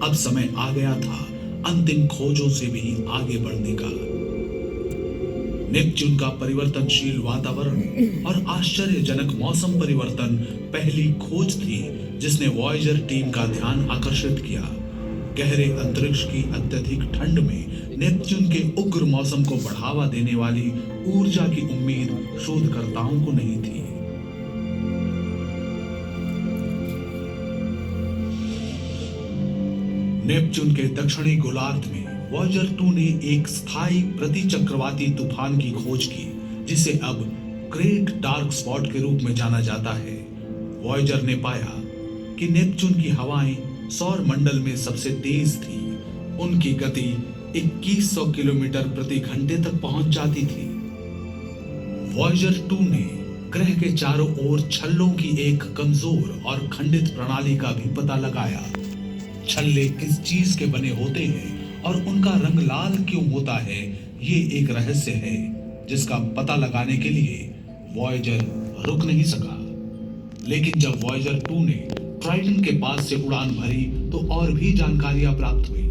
अब समय आ गया था अंतिम खोजों से भी आगे बढ़ने का। नेपच्यून का परिवर्तनशील वातावरण और आश्चर्यजनक मौसम परिवर्तन पहली खोज थी जिसने वॉयेजर टीम का ध्यान आकर्षित किया। गहरे अंतरिक्ष की अत्यधिक ठंड में नेपच्यून के उग्र मौसम को बढ़ावा देने वाली ऊर्जा की उम्मीद शोधकर्ताओं को नहीं थी। नेपच्यून के दक्षिणी गोलार्ध में वॉयेजर 2 ने एक स्थायी प्रतिचक्रवाती तूफान की खोज की जिसे अब ग्रेट डार्क स्पॉट के रूप में जाना जाता है। वॉयेजर ने पाया कि नेपच्यून की हवाएं सौर मंडल में सबसे तेज थी। उनकी गति 2100 किलोमीटर प्रति घंटे तक पहुंच जाती थी। वॉयेजर 2 ने ग्रह के चारों ओर छल्लों की एक कमजोर और खंडित प्रणाली का भी पता लगाया। छल्ले किस चीज के बने होते हैं और उनका रंग लाल क्यों होता है, ये एक रहस्य है जिसका पता लगाने के लिए वॉयेजर रुक नहीं सका। लेकिन जब वॉयेजर 2 ने ट्राइटन के पास से उड़ान भरी तो और भी जानकारियां प्राप्त हुई।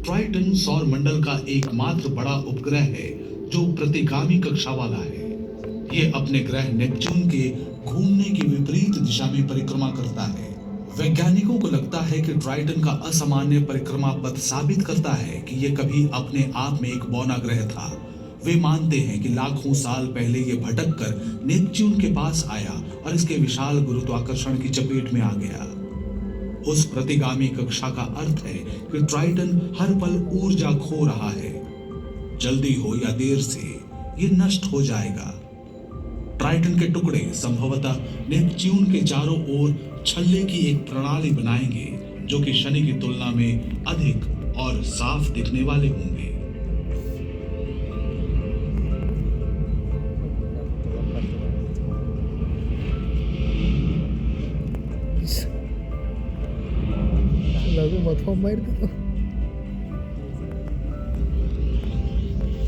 ट्राइटन सौर मंडल का एकमात्र बड़ा उपग्रह है जो प्रतिगामी कक्षा वाला है। ये अपने ग्रह नेपच्यून के घूमने की विपरीत दिशा में परिक्रमा करता है। वैज्ञानिकों को लगता है कि ट्राइटन का असामान्य परिक्रमा पथ साबित करता है कि यह कभी अपने आप में एक बौना ग्रह था। वे मानते हैं कि लाखों साल पहले यह भटक कर नेपच्यून के पास आया और इसके विशाल गुरुत्वाकर्षण की चपेट में आ गया। उस प्रतिगामी कक्षा का अर्थ है कि ट्राइटन हर पल ऊर्जा खो रहा है। जल्दी हो या देर से यह नष्ट हो जाएगा। ट्राइटन के टुकड़े संभवतः नेपच्यून के चारों ओर छल्ले की एक प्रणाली बनाएंगे जो कि शनि की तुलना में अधिक और साफ दिखने वाले होंगे।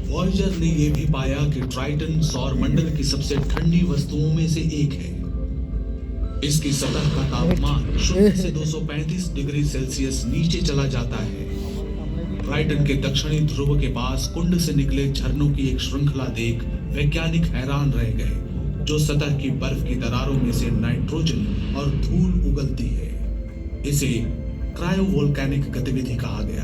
वॉयेजर ने यह भी पाया कि ट्राइटन सौर मंडल की सबसे ठंडी वस्तुओं में से एक है। इसकी सतह का तापमान 0 से 235 डिग्री सेल्सियस नीचे चला जाता है। ट्राइटन के दक्षिणी ध्रुव के पास कुंड से निकले झरनों की एक श्रृंखला देख वैज्ञानिक हैरान रह गए, जो सतह की बर्फ की दरारों में से नाइट्रोजन और धूल उगलती है। इसे क्रायोवोल्केनिक गतिविधि कहा गया।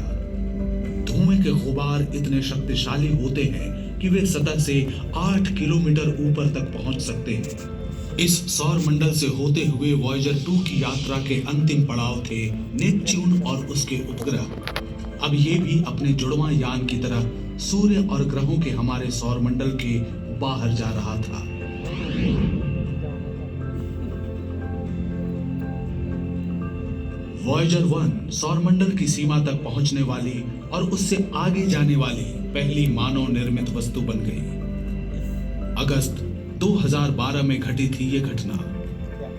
धुएं के गुबार इतने शक्तिशाली होते हैं कि वे सतह से 8 किलोमीटर ऊपर तक पहुंच सकते हैं। इस सौर मंडल से होते हुए वॉयेजर 2 की यात्रा के अंतिम पड़ाव थे नेपच्यून और उसके उपग्रह। अब ये भी अपने जुड़वां यान की तरह सूर्य और ग्रहों के हमारे सौर मंडल के बाहर जा रहा था। वॉयेजर 1 सौरमंडल की सीमा तक पहुंचने वाली और उससे आगे जाने वाली पहली मानव निर्मित वस्तु बन गई। अगस्त 2012 में घटी थी यह घटना।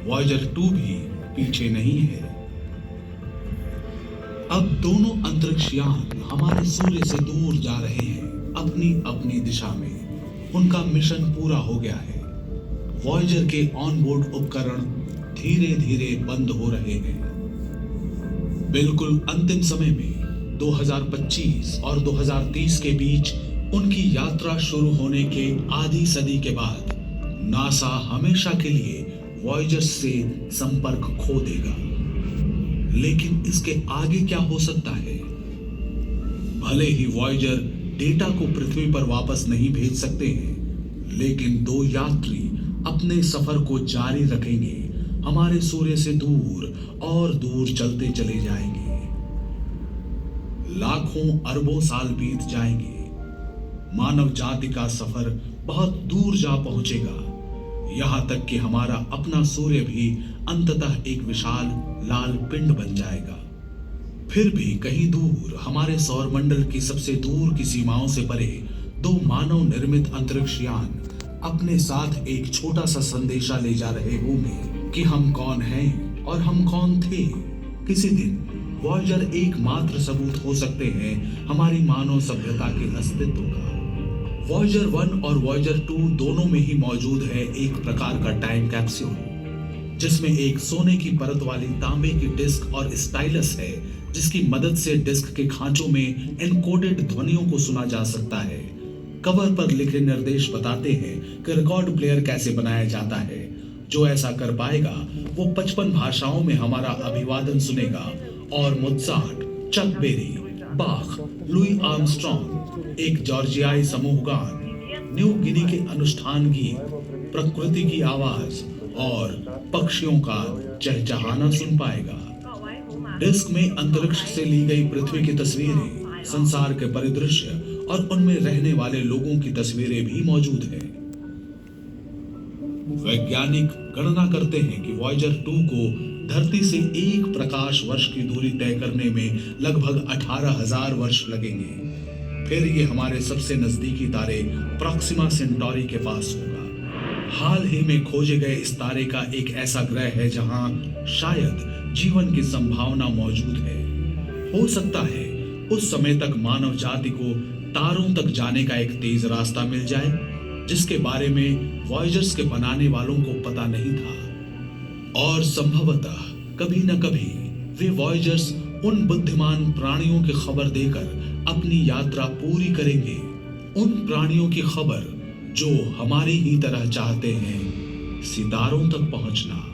वॉयेजर 2 भी पीछे नहीं है। अब दोनों अंतरिक्ष यान हमारे सूर्य से दूर जा रहे हैं, अपनी अपनी दिशा में। उनका मिशन पूरा हो गया है। वॉयेजर के ऑनबोर्ड उपकरण धीरे धीरे बंद हो रहे हैं। बिल्कुल अंतिम समय में 2025 और 2030 के बीच उनकी यात्रा शुरू होने के आधी सदी के बाद नासा हमेशा के लिए वॉयेजर से संपर्क खो देगा। लेकिन इसके आगे क्या हो सकता है? भले ही वॉयेजर डेटा को पृथ्वी पर वापस नहीं भेज सकते हैं, लेकिन 2 यात्री अपने सफर को जारी रखेंगे। हमारे सूर्य से दूर और दूर चलते चले जाएंगे। लाखों अरबों साल बीत जाएंगे। मानव जाति का सफर बहुत दूर जा पहुंचेगा, यहां तक कि हमारा अपना सूर्य भी अंततः एक विशाल लाल पिंड बन जाएगा। फिर भी कहीं दूर हमारे सौरमंडल की सबसे दूर की सीमाओं से परे 2 मानव निर्मित अंतरिक्ष यान अपने साथ एक छोटा सा संदेशा ले जा रहे होंगे कि हम कौन हैं और हम कौन थे। किसी दिन वॉयेजर एकमात्र सबूत हो सकते हैं हमारी मानव सभ्यता के अस्तित्व का। वॉयेजर 1 और वॉयेजर 2 दोनों में ही मौजूद है एक प्रकार का टाइम कैप्सूल, जिसमें एक सोने की परत वाली तांबे की डिस्क और स्टाइलस है जिसकी मदद से डिस्क के खांचों में एनकोडेड ध्वनियों को सुना जा सकता है। कवर पर लिखे निर्देश बताते हैं कि रिकॉर्ड प्लेयर कैसे बनाया जाता है। जो ऐसा कर पाएगा वो 55 भाषाओं में हमारा अभिवादन सुनेगा और मोत्सार्ट, चक बेरी, बाख, लुई आर्मस्ट्रॉन्ग, एक जॉर्जियाई समूह गान, न्यू गिनी के अनुष्ठान गीत, प्रकृति की आवाज और पक्षियों का चहचहाना सुन पाएगा। डिस्क में अंतरिक्ष से ली गई पृथ्वी की तस्वीरें, संसार के परिदृश्य और उनमें रहने वाले लोगों की तस्वीरें भी मौजूद हैं। वैज्ञानिक गणना करते हैं कि वॉयेजर 2 को धरती से 1 प्रकाश वर्ष की दूरी तय करने में लगभग 18,000 वर्ष लगेंगे। फिर ये हमारे सबसे नजदीकी तारे प्रॉक्सिमा सेंटोरी के पास होगा। हाल ही में खोजे गए इस तारे का एक ऐसा ग्रह है जहां शायद जीवन की संभावना मौजूद है। हो सकता है उस समय तक मानव जाति को तारों तक जाने का एक तेज रास्ता मिल जाए, जिसके बारे में वॉयेजर्स के बनाने वालों को पता नहीं था। और संभवतः कभी न कभी वे वॉयेजर्स उन बुद्धिमान प्राणियों की खबर देकर अपनी यात्रा पूरी करेंगे, उन प्राणियों की खबर जो हमारी ही तरह चाहते हैं सितारों तक पहुंचना।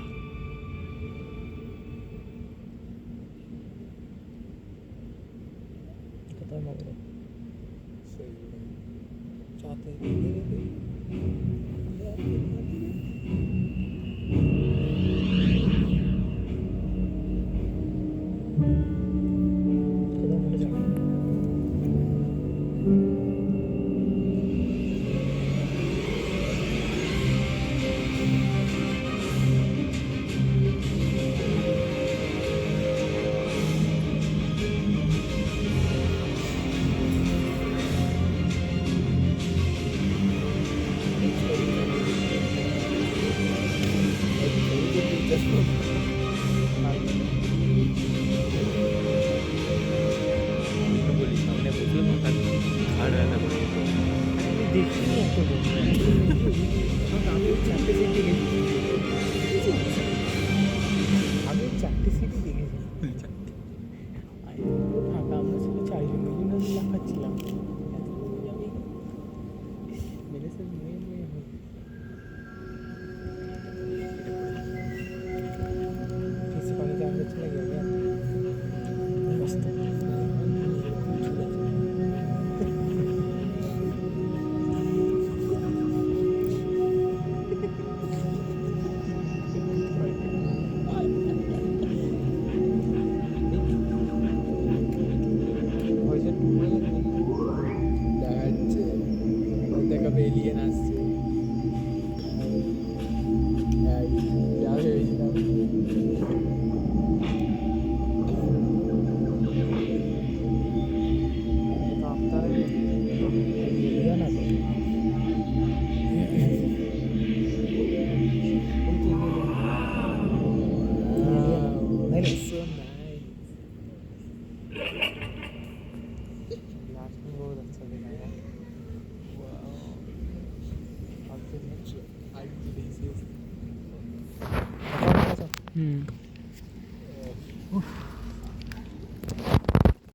Hmm.